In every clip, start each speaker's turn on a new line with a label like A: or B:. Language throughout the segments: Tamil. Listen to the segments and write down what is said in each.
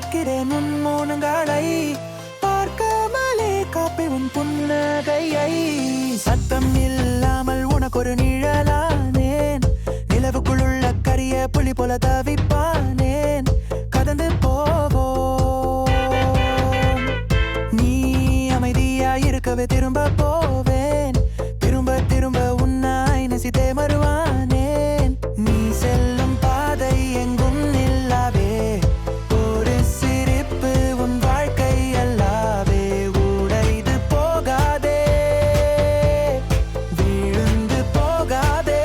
A: கேட்கிறேன் உன் மௌனங்களை, பார்க்காமலே காப்பே உன் புன்னகையை. சத்தம் இல்லாமல் உனக்கொரு நிழலானேன், நிலவுக்குள் உள்ள கரிய புலி போல தவிப்பானேன். கடந்து போவோம், நீ அமைதியாயிருக்கவே திரும்ப போவேன். திரும்ப திரும்ப உன்னாய் நெசித்தே மறுவானேன். நீ செல்லும் பாதை எங்கும் நில்லாவே, ஒரு சிரிப்பு உன் வாழ்க்கை அல்லாவே. உடைந்து போகாதே, விழுந்து போகாதே.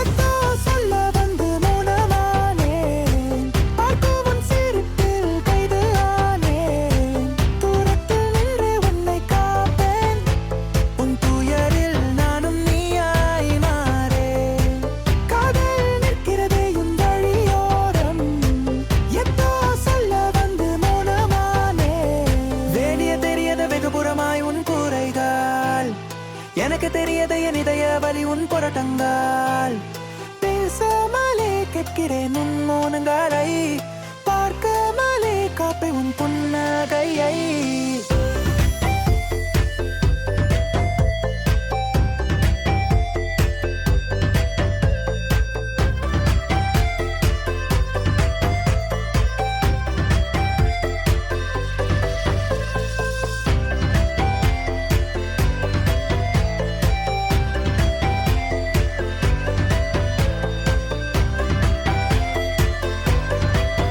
A: எதோ சொல்ல வந்து மௌனமானேன், பார்க்கும் உன் சிரிப்பில் கைது ஆனேன். தூரத்தில் நின்று உன்னை காப்பேன், உன் துயரில் நானும் நீயாய் மாறேன். காதல் நிற்கிறதே உன் வழியோரம், எதோ சொல்ல வந்து மௌனமானேன். வேண்டிய தெரியத வெகுபுறமாய் உன் கூரைகள், எனக்கு தெரியத என் இதய வலி உன் புரட்டங்கள். பேசாமலே கேட்கிறேன் உன் மௌனங்களை,